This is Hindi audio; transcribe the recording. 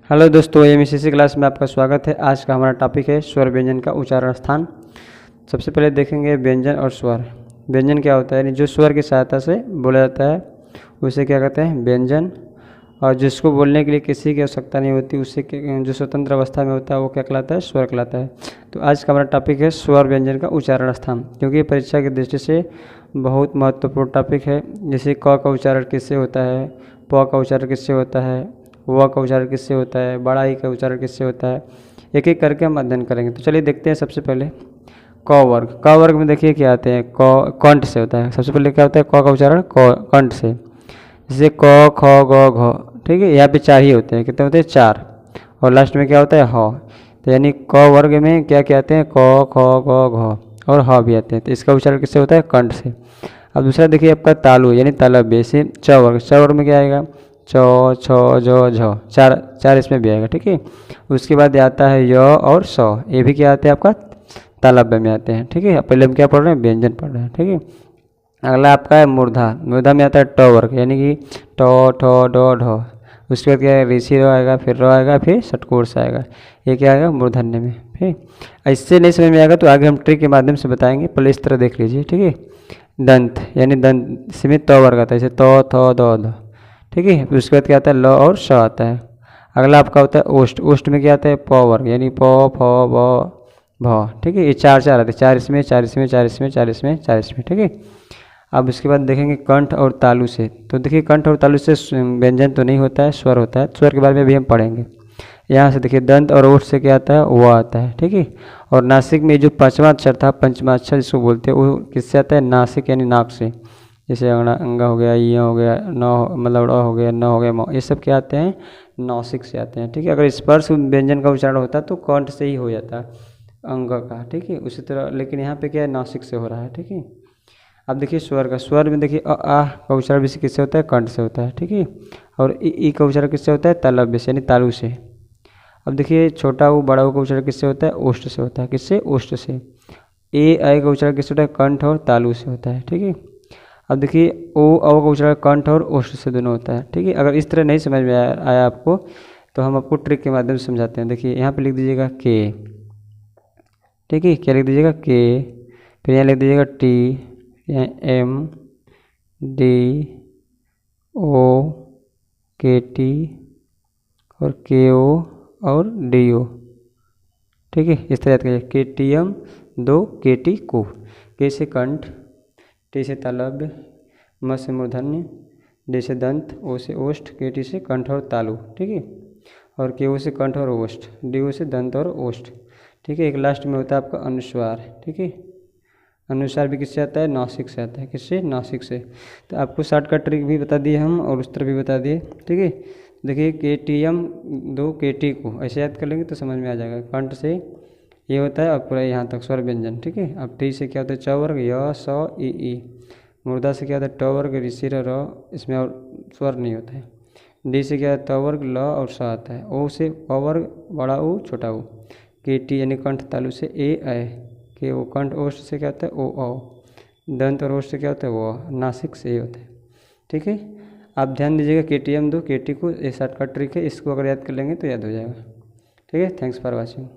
हेलो दोस्तों, एमएससी क्लास में आपका स्वागत है। आज का हमारा टॉपिक है स्वर व्यंजन का उच्चारण स्थान। सबसे पहले देखेंगे व्यंजन और स्वर। व्यंजन क्या होता है, यानी जो स्वर की सहायता से बोला जाता है उसे क्या कहते हैं, व्यंजन। और जिसको बोलने के लिए किसी की आवश्यकता नहीं होती, उससे जो स्वतंत्र अवस्था में होता है वो क्या कहलाता है, स्वर कहलाता है। तो आज का हमारा टॉपिक है स्वर व्यंजन का उच्चारण स्थान, क्योंकि परीक्षा की दृष्टि से बहुत महत्वपूर्ण टॉपिक है। जैसे क का उच्चारण किससे होता है, प का उच्चारण किससे होता है, व का उच्चारण किससे होता है, बड़ा ई का उच्चारण किससे होता है, एक एक करके हम अध्ययन करेंगे। तो चलिए देखते हैं। सबसे पहले क वर्ग। क वर्ग में देखिए क्या आते हैं, कंठ से होता है। सबसे पहले क्या होता है, क का उच्चारण कंठ से, जैसे क ख ग घ। ठीक है, यहाँ पे चार ही होते हैं। कितने होते हैं, चार। और लास्ट में क्या होता है, ह। तो यानी क वर्ग में क्या क्या आते हैं, क ख ग घ और ह भी आते हैं। तो इसका उच्चारण किससे होता है, कंठ से। अब दूसरा देखिए आपका तालु यानी तालव्य से च वर्ग। च वर्ग में क्या आएगा, चौ छ जो झ, चार चार इसमें भी आएगा। ठीक है, उसके बाद आता है य और स। ये भी क्या आते हैं आपका तालव्य में आते हैं। ठीक है, पहले हम क्या पढ़ रहे हैं, व्यंजन पढ़ रहे हैं। ठीक है, अगला आपका है मूर्धा। मूर्धा में आता है ट वर्ग, यानी कि ट ठ ड ढ। उसके बाद क्या है, ऋषि र आएगा, फिर र आएगा, फिर षटकोर आएगा। ये क्या आएगा, मूर्धन्य में। ठीक, इससे नहीं समझ में आएगा तो आगे हम ट्रिक के माध्यम से बताएंगे। पहले इस तरह देख लीजिए। ठीक है, दंत यानी दंत से त वर्ग आता है, जैसे त थ द ध। ठीक है, फिर उसके बाद क्या आता है, ल और श आता है। अगला आपका होता है ओष्ठ। ओष्ठ में क्या आता है, प वर्ग, यानी प फ ब भ। ठीक है, ये चार चार आते हैं, चार इसमें, चार इसमें, चार इसमें, चार इसमें, चार इसमें। ठीक है, अब उसके बाद देखेंगे कंठ और तालु से। तो देखिए कंठ और तालु से व्यंजन तो नहीं होता है, स्वर होता है। स्वर के बारे में भी हम पढ़ेंगे। यहाँ से देखिए दंत और ओठ से क्या आता है, व आता है। ठीक है, और नासिक में जो पांचवा अक्षर था, पंचमा अक्षर जिसको बोलते हैं, वो किससे आता है, नासिक यानी नाक से। जैसे अंगा हो गया, य हो गया, न मतलब ड़ हो गया, न हो गया, म, ये सब क्या आते हैं, नासिक से आते हैं। ठीक है, अगर स्पर्श व्यंजन का उच्चारण होता तो कंठ से ही हो जाता अंग का। ठीक है, उसी तरह लेकिन यहाँ पे क्या है, नासिक से हो रहा है। ठीक है, अब देखिए स्वर का। स्वर में देखिए अ आ का उच्चारण भी किससे होता है, कंठ से होता है। ठीक है, और ई का उच्चारण किससे होता है, तालव्य से यानी तालु से। अब देखिए छोटा ऊ बड़ा ऊ का उच्चारण किससे होता है, ओष्ठ से होता है। किससे, ओष्ठ से। ए आई का उच्चारण किससे होता है, कंठ और तालु से होता है। ठीक है, अब देखिए ओ औ का उच्चारण कंठ और ओष्ठ से दोनों होता है। ठीक है, अगर इस तरह नहीं समझ में आया आपको तो हम आपको ट्रिक के माध्यम से समझाते हैं। देखिए यहाँ पे लिख दीजिएगा के। ठीक है, क्या लिख दीजिएगा, के। फिर यहाँ लिख दीजिएगा टी, एम डी ओ के टी और के ओ और डी ओ। ठीक है, इस तरह याद करिए, के टी एम दो के टी को। के से कंठ, टी से तालव्य, म से मूर्धन्य, डी से दंत, ओ से ओष्ठ, के टी से कंठ और तालु। ठीक है, और के ओ से कंठ और ओष्ठ, डी ओ से दंत और ओष्ठ। ठीक है, एक लास्ट में होता है आपका अनुस्वार। ठीक है, अनुसार भी किससे आता है, नासिक से आता है। किससे, नासिक से। तो आपको शॉर्टकट ट्रिक भी बता दिए हम और उस तरह भी बता दिए। ठीक है, देखिए के टी एम दो के टी को ऐसे याद कर लेंगे तो समझ में आ जाएगा। कंठ से ये होता है और पूरा यहाँ तक स्वर व्यंजन। ठीक है, अब टी से क्या होता है, च वर्ग, य स ई। मूर्धा से क्या होता है, ट वर्ग, ऋषि र, इसमें और स्वर नहीं होता है। डी से क्या है, त वर्ग, ल और स आता है। ओ से प वर्ग, बड़ा ऊ छोटा ऊ। के टी यानी कंठ तालु से ए आए। कि वो कंठ ओष्ठ से क्या होता है, ओ औ। दंत और ओष्ठ से क्या होता है, वो। नासिक से ये होता है। ठीक है, आप ध्यान दीजिएगा, के टी एम दो के टी को, ये शॉर्टकट ट्रिक है, इसको अगर याद कर लेंगे तो याद हो जाएगा। ठीक है, थैंक्स फॉर वॉचिंग।